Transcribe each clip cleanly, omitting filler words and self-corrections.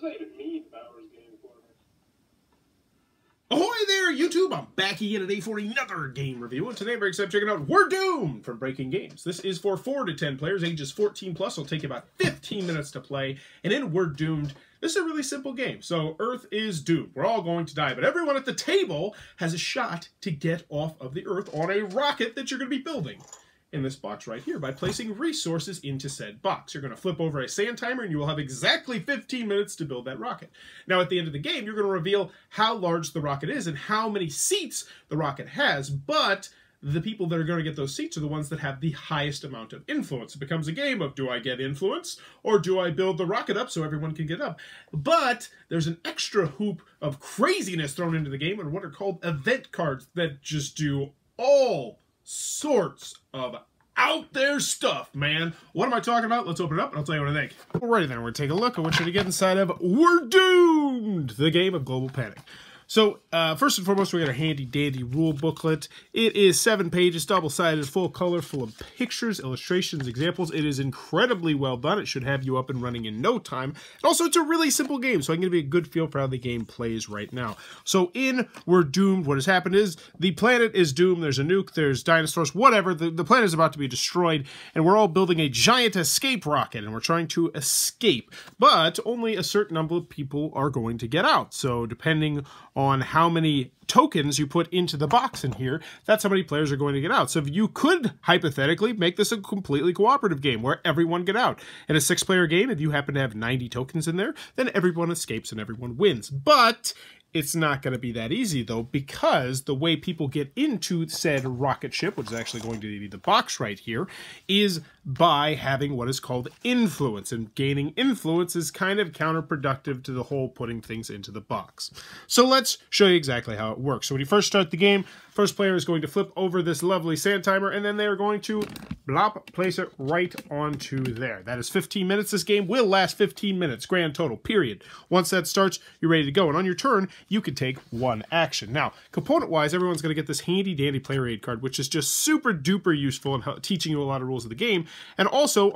not even mean Bowers game for me. Ahoy there, YouTube! I'm back again today for another game review, and today we're excited checking out We're Doomed from Breaking Games. This is for 4 to 10 players, ages 14 plus. It'll take you about 15 minutes to play, and in We're Doomed, this is a really simple game. So Earth is doomed. We're all going to die, but everyone at the table has a shot to get off of the Earth on a rocket that you're going to be building in this box right here by placing resources into said box. You're going to flip over a sand timer and you will have exactly 15 minutes to build that rocket. Now at the end of the game, you're going to reveal how large the rocket is and how many seats the rocket has, but the people that are going to get those seats are the ones that have the highest amount of influence. It becomes a game of, do I get influence or do I build the rocket up so everyone can get up? But there's an extra hoop of craziness thrown into the game and what are called event cards that just do all sorts of out there stuff, man. What am I talking about? Let's open it up and I'll tell you what I think. Alrighty then, we're going to take a look at what you get inside of We're Doomed, the game of global panic. So, first and foremost, we got a handy-dandy rule booklet. It is 7 pages, double-sided, full color, full of pictures, illustrations, examples. It is incredibly well done. It should have you up and running in no time. And also, it's a really simple game, so I can give you a good feel for how the game plays right now. So, in We're Doomed, what has happened is the planet is doomed. There's a nuke, there's dinosaurs, whatever. The planet is about to be destroyed, and we're all building a giant escape rocket, and we're trying to escape. But only a certain number of people are going to get out. So, depending on how many tokens you put into the box in here, that's how many players are going to get out. So if you could, hypothetically, make this a completely cooperative game where everyone get out. In a 6-player game, if you happen to have 90 tokens in there, then everyone escapes and everyone wins. But it's not going to be that easy, though, because the way people get into said rocket ship, which is actually going to be the box right here, is by having what is called influence. And gaining influence is kind of counterproductive to the whole putting things into the box. So let's show you exactly how it works. So when you first start the game, first player is going to flip over this lovely sand timer, and then they are going to blop, place it right onto there. That is 15 minutes. This game will last 15 minutes, grand total, period. Once that starts, you're ready to go. And on your turn, you can take one action. Now, component-wise, everyone's going to get this handy-dandy player aid card, which is just super-duper useful in teaching you a lot of rules of the game. And also,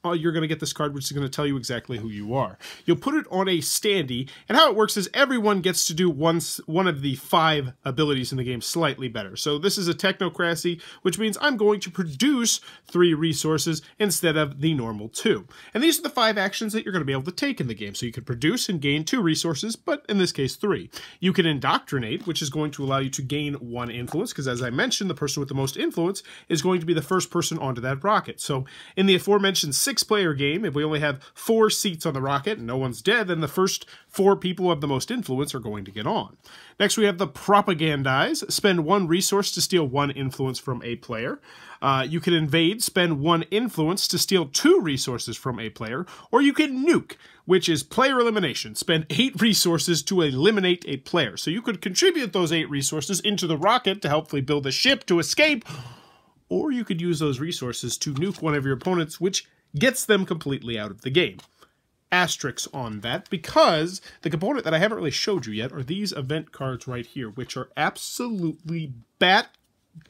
you're going to get this card, which is going to tell you exactly who you are. You'll put it on a standee, and how it works is everyone gets to do one of the 5 abilities in the game slightly better. So this is a Technocracy, which means I'm going to produce 3 resources instead of the normal 2. And these are the 5 actions that you're going to be able to take in the game. So you could produce and gain 2 resources, but in this case 3. You can indoctrinate, which is going to allow you to gain 1 influence, because as I mentioned, the person with the most influence is going to be the first person onto that rocket. So in the aforementioned 6-player game, if we only have 4 seats on the rocket and no one's dead, then the first 4 people who have the most influence are going to get on. Next, we have the Propagandize. Spend 1 resource to steal 1 influence from a player. You can invade, spend 1 influence to steal 2 resources from a player, or you can nuke, which is player elimination. Spend 8 resources to eliminate a player. So you could contribute those 8 resources into the rocket to hopefully build a ship to escape, or you could use those resources to nuke one of your opponents, which gets them completely out of the game. Asterisks on that, because the component that I haven't really showed you yet are these event cards right here, which are absolutely bat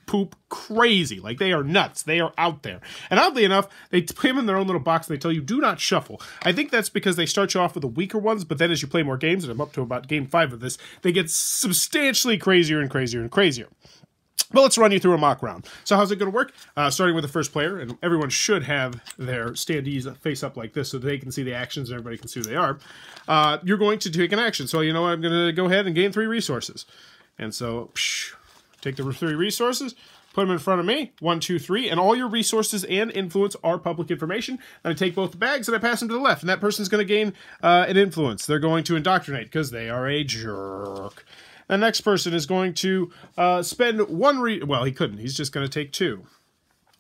poop crazy. Like, they are nuts. They are out there. And oddly enough, they put them in their own little box and they tell you, do not shuffle. I think that's because they start you off with the weaker ones, but then as you play more games, and I'm up to about game 5 of this, they get substantially crazier and crazier and crazier. But let's run you through a mock round. So how's it going to work? Starting with the first player, and everyone should have their standees face up like this so they can see the actions and everybody can see who they are. You're going to take an action. So you know what? I'm going to go ahead and gain 3 resources. And so, take the 3 resources, put them in front of me, 1, 2, 3, and all your resources and influence are public information. And I take both the bags and I pass them to the left, and that person's going to gain an influence. They're going to indoctrinate because they are a jerk. The next person is going to spend 1 well, he couldn't. He's just going to take 2.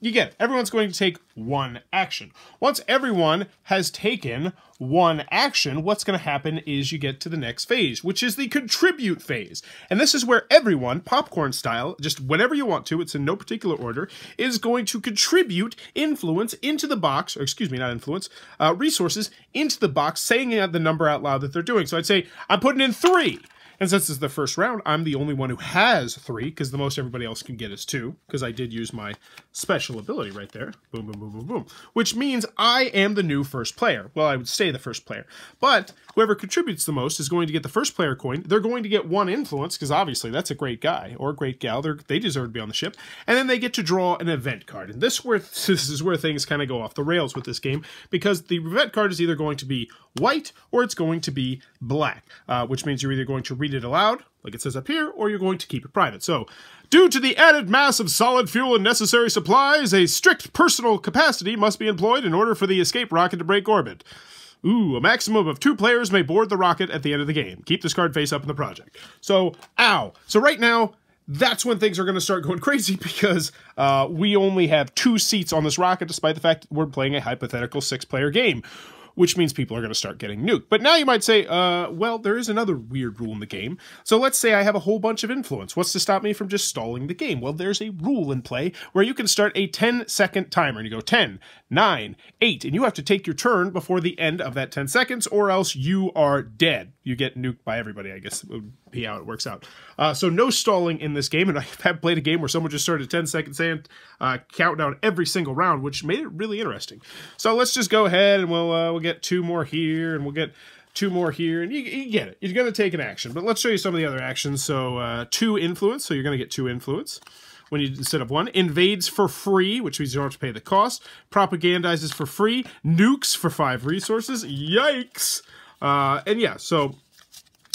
You get it. Everyone's going to take 1 action. Once everyone has taken 1 action, what's going to happen is you get to the next phase, which is the contribute phase. And this is where everyone, popcorn style, just whenever you want to, it's in no particular order, is going to contribute influence into the box, or excuse me, not influence, resources into the box, saying the number out loud that they're doing. So I'd say, I'm putting in 3. And since it's the first round, I'm the only one who has 3, because the most everybody else can get is 2, because I did use my special ability right there. Boom, boom, boom, boom, boom. Which means I am the new first player. Well, I would stay the first player. But whoever contributes the most is going to get the first player coin. They're going to get 1 influence, because obviously that's a great guy or a great gal. They deserve to be on the ship. And then they get to draw an event card. And this is where things kind of go off the rails with this game, because the event card is either going to be white or it's going to be black, which means you're either going to read it aloud, like it says up here, or you're going to keep it private. So, due to the added mass of solid fuel and necessary supplies, a strict personal capacity must be employed in order for the escape rocket to break orbit. Ooh, a maximum of 2 players may board the rocket at the end of the game. Keep this card face up in the project. So, ow. So right now, that's when things are going to start going crazy, because we only have 2 seats on this rocket, despite the fact that we're playing a hypothetical 6-player game, which means people are going to start getting nuked. But now you might say, well, there is another weird rule in the game. So let's say I have a whole bunch of influence. What's to stop me from just stalling the game? Well, there's a rule in play where you can start a 10-second timer, and you go 10, 9, 8, and you have to take your turn before the end of that 10 seconds, or else you are dead. You get nuked by everybody, I guess would be how it works out. So no stalling in this game, and I have played a game where someone just started a 10-second countdown every single round, which made it really interesting. So let's just go ahead and we'll get 2 more here, and we'll get 2 more here, and you get it. You're going to take an action, but let's show you some of the other actions. So 2 influence, so you're going to get 2 influence. When you, instead of 1, invades for free, which means you don't have to pay the cost. Propagandizes for free. Nukes for 5 resources. Yikes! And yeah, so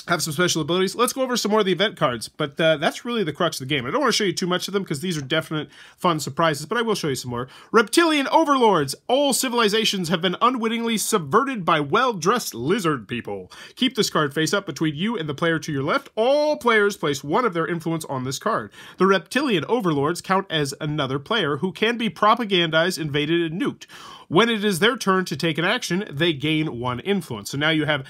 have some special abilities. Let's go over some more of the event cards, but that's really the crux of the game. I don't want to show you too much of them because these are definite fun surprises, but I will show you some more. Reptilian overlords. All civilizations have been unwittingly subverted by well-dressed lizard people. Keep this card face up between you and the player to your left. All players place 1 of their influence on this card. The reptilian overlords count as another player who can be propagandized, invaded, and nuked. When it is their turn to take an action, they gain 1 influence. So now you have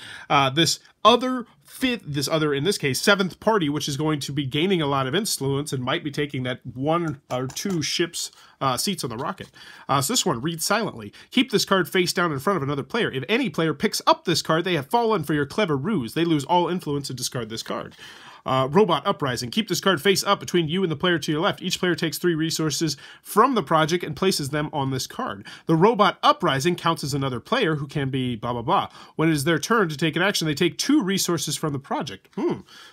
this other, in this case, 7th party, which is going to be gaining a lot of influence and might be taking that 1 or 2 ships seats on the rocket. So this one, read silently. Keep this card face down in front of another player. If any player picks up this card, they have fallen for your clever ruse. They lose all influence and discard this card. Robot Uprising. Keep this card face up between you and the player to your left. Each player takes 3 resources from the project and places them on this card. The Robot Uprising counts as another player who can be blah, blah, blah. When it is their turn to take an action, they take 2 resources from the project.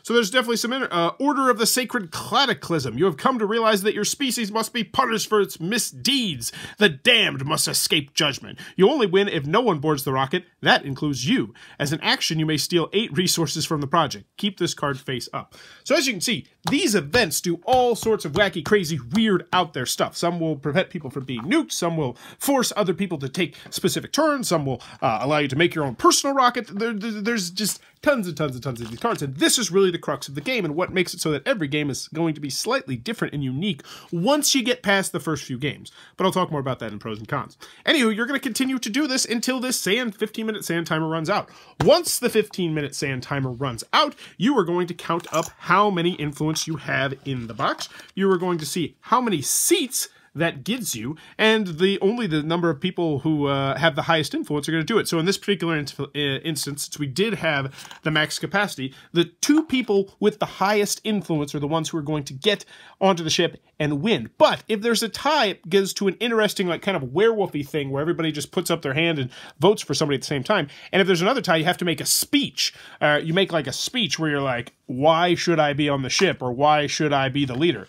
So there's definitely some Order of the Sacred Cataclysm. You have come to realize that your species must be punished for its misdeeds. The damned must escape judgment. You only win if no one boards the rocket. That includes you. As an action, you may steal 8 resources from the project. Keep this card face up. So as you can see, these events do all sorts of wacky, crazy, weird, out there stuff. Some will prevent people from being nuked. Some will force other people to take specific turns. Some will allow you to make your own personal rocket. There's just tons and tons and tons of these cards. And this is really the crux of the game and what makes it so that every game is going to be slightly different and unique once you get past the first few games. But I'll talk more about that in pros and cons. Anywho, you're going to continue to do this until this 15-minute sand timer runs out. Once the 15-minute sand timer runs out, you are going to count up how many influence you have in the box. You are going to see how many seats that gives you, and only the number of people who have the highest influence are going to do it. So in this particular instance, since we did have the max capacity, the 2 people with the highest influence are the ones who are going to get onto the ship and win. But if there's a tie, it goes to an interesting, like, kind of werewolfy thing where everybody just puts up their hand and votes for somebody at the same time. And if there's another tie, you have to make a speech. You make like a speech where you're like, why should I be on the ship, or why should I be the leader?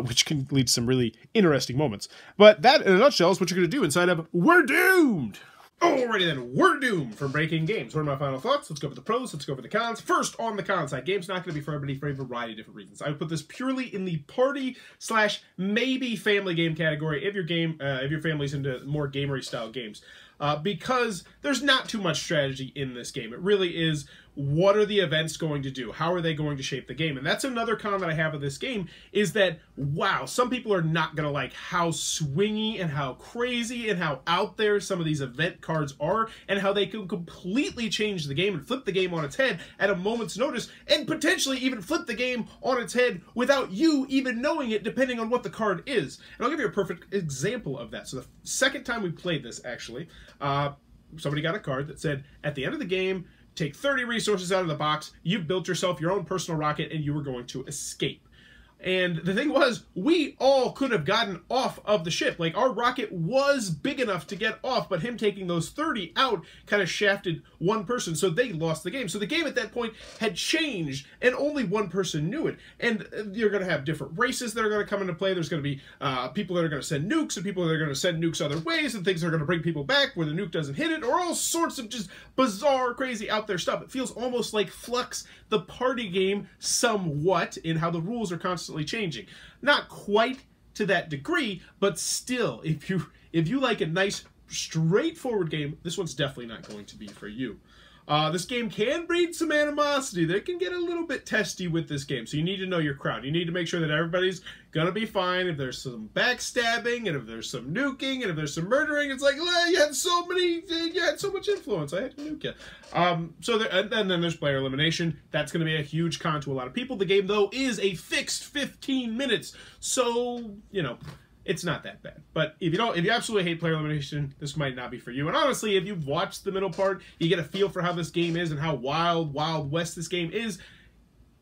Which can lead to some really interesting moments. But that, in a nutshell, is what you're going to do inside of We're Doomed! Alrighty then, We're Doomed from Breaking Games. What are my final thoughts? Let's go over the pros, let's go over the cons. First, on the con side, game's not going to be for everybody for a variety of different reasons. I would put this purely in the party/maybe family game category if your family's into more gamery style games. Because there's not too much strategy in this game. It really is, what are the events going to do? How are they going to shape the game? And that's another con that I have of this game, is that, wow, some people are not going to like how swingy and how crazy and how out there some of these event cards are, and how they can completely change the game and flip the game on its head at a moment's notice, and potentially even flip the game on its head without you even knowing it, depending on what the card is. And I'll give you a perfect example of that. So the second time we played this, actually, somebody got a card that said, at the end of the game, take 30 resources out of the box, you built yourself your own personal rocket, and you were going to escape. And the thing was, we all could have gotten off of the ship. Like, our rocket was big enough to get off, but him taking those 30 out kind of shafted one person, so they lost the game. So the game at that point had changed, and only one person knew it. And you're going to have different races that are going to come into play. There's going to be people that are going to send nukes, and people that are going to send nukes other ways, and things that are going to bring people back where the nuke doesn't hit it, or all sorts of just bizarre, crazy, out there stuff. It feels almost like Flux, the party game, somewhat, in how the rules are constantly changing. Not quite to that degree, but still, if you like a nice, straightforward game, this one's definitely not going to be for you. This game can breed some animosity. They can get a little bit testy with this game, so you need to know your crowd. You need to make sure that everybody's gonna be fine. If there's some backstabbing, and if there's some nuking, and if there's some murdering, it's like, well, you had so much influence, I had to nuke you. And then there's player elimination. That's gonna be a huge con to a lot of people. The game, though, is a fixed 15 minutes, so, you know, it's not that bad. But if you absolutely hate player elimination, this might not be for you. And honestly, if you've watched the middle part, you get a feel for how this game is and how wild west this game is,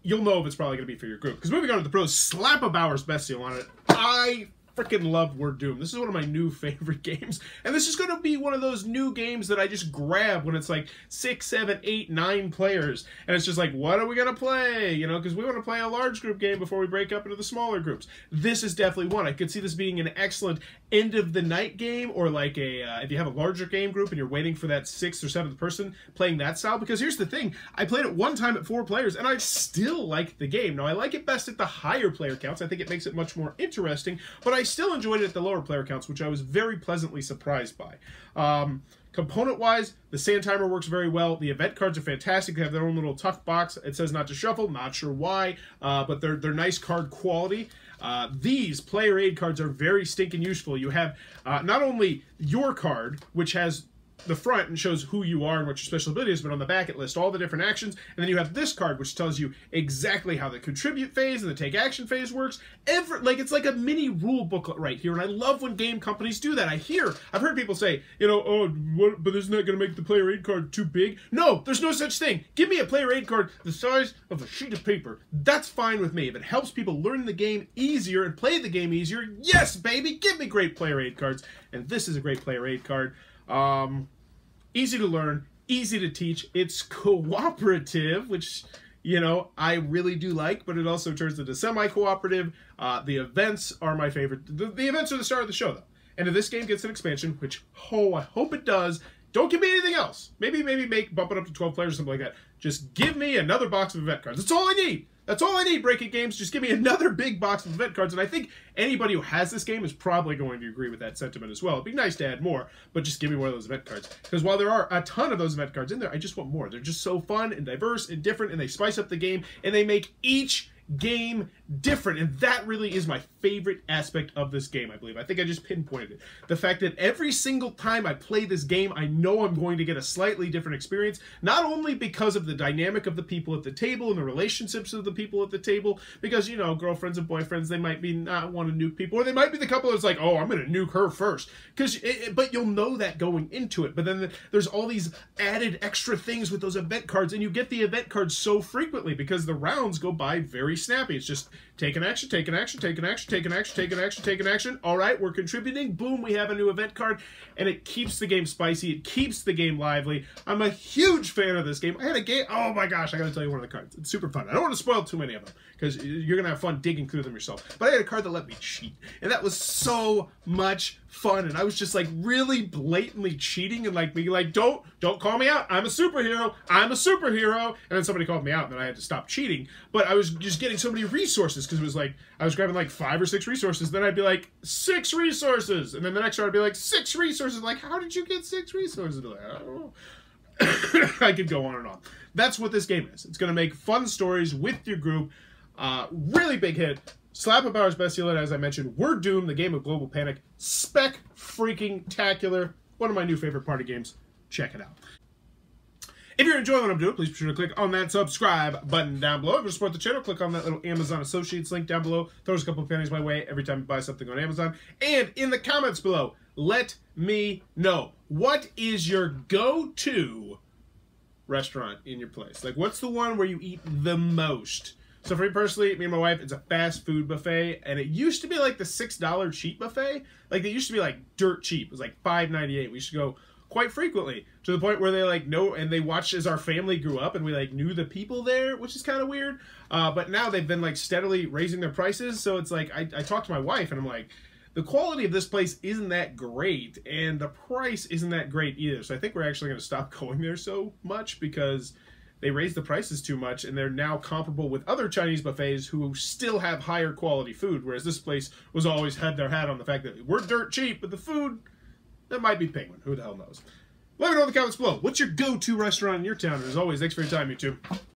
you'll know if it's probably going to be for your group. Because moving on to the pros, slap a Bauer's best seal on it. I freaking love We're Doomed. This is one of my new favorite games. And this is going to be one of those new games that I just grab when it's like 6, 7, 8, 9 players. And it's just like, what are we going to play? You know, because we want to play a large group game before we break up into the smaller groups. This is definitely one. I could see this being an excellent end of the night game, or like if you have a larger game group and you're waiting for that 6th or 7th person playing that style. Because here's the thing, I played it one time at 4 players and I still like the game. Now, I like it best at the higher player counts. I think it makes it much more interesting, but I still enjoyed it at the lower player counts, which I was very pleasantly surprised by. Component-wise, the sand timer works very well. The event cards are fantastic. They have their own little tuck box. It says not to shuffle. Not sure why, but they're nice card quality. These player aid cards are very stinking useful. You have not only your card, which has the front and shows who you are and what your special ability is, but on the back it lists all the different actions, and then you have this card which tells you exactly how the contribute phase and the take action phase works. It's like a mini rule booklet right here, and I love when game companies do that. I've heard people say, you know, oh, but isn't that going to make the player aid card too big? No, there's no such thing. Give me a player aid card the size of a sheet of paper. That's fine with me. If it helps people learn the game easier and play the game easier, yes, baby, give me great player aid cards. And this is a great player aid card. Easy to learn, easy to teach. It's cooperative, which, you know, I really do like, but it also turns into semi-cooperative. The events are my favorite. The events are the star of the show, though. And if this game gets an expansion, which, I hope it does, don't give me anything else. Maybe bump it up to 12 players or something like that. Just give me another box of event cards. That's all I need. That's all I need, Breaking Games. Just give me another big box of event cards. And I think anybody who has this game is probably going to agree with that sentiment as well. It'd be nice to add more, but just give me one of those event cards. Because while there are a ton of those event cards in there, I just want more. They're just so fun and diverse and different, and they spice up the game, and they make each game different, and that really is my favorite aspect of this game, I believe. I think I just pinpointed it. The fact that every single time I play this game, I know I'm going to get a slightly different experience, not only because of the dynamic of the people at the table and the relationships of the people at the table, because, you know, girlfriends and boyfriends, they might be not want to nuke people, or they might be the couple that's like, oh, I'm going to nuke her first, but you'll know that going into it. But then there's all these added extra things with those event cards, and you get the event cards so frequently because the rounds go by very snappy. It's just take an action, take an action, take an action, take an action, take an action, take an action. All right, we're contributing. Boom, we have a new event card, and it keeps the game spicy. It keeps the game lively. I'm a huge fan of this game. I had a game. Oh my gosh, I got to tell you one of the cards. It's super fun. I don't want to spoil too many of them because you're gonna have fun digging through them yourself. But I had a card that let me cheat, and that was so much fun. And I was just like really blatantly cheating and like being like, don't call me out. I'm a superhero. I'm a superhero. And then somebody called me out, and then I had to stop cheating. But I was just getting so many resources because it was like I was grabbing like 5 or 6 resources. Then I'd be like 6 resources, and then the next round I'd be like 6 resources. Like, how did you get 6 resources? Like, I don't know. I could go on and on. That's what this game is. It's going to make fun stories with your group. Really big hit. Slap a Bauer's best seal, as I mentioned. We're Doomed, the game of global panic. Spec-freaking-tacular. One of my new favorite party games. Check it out. If you're enjoying what I'm doing, please be sure to click on that subscribe button down below. If you support the channel, click on that little Amazon Associates link down below. Throws a couple of pennies my way every time you buy something on Amazon. And in the comments below, let me know. What is your go-to restaurant in your place? Like, what's the one where you eat the most? So for me personally, me and my wife, it's a fast food buffet, and it used to be like the $6 cheap buffet. Like, they used to be like dirt cheap. It was like $5.98. We used to go quite frequently, to the point where they like know, and they watched as our family grew up, and we like knew the people there, which is kind of weird. But now they've been like steadily raising their prices, so it's like I talked to my wife, and I'm like, the quality of this place isn't that great, and the price isn't that great either. So I think we're actually going to stop going there so much, because they raised the prices too much, and they're now comparable with other Chinese buffets who still have higher quality food, whereas this place was always had their hat on the fact that we're dirt cheap, but the food, that might be penguin. Who the hell knows? Let me know in the comments below. What's your go-to restaurant in your town? And as always, thanks for your time, YouTube.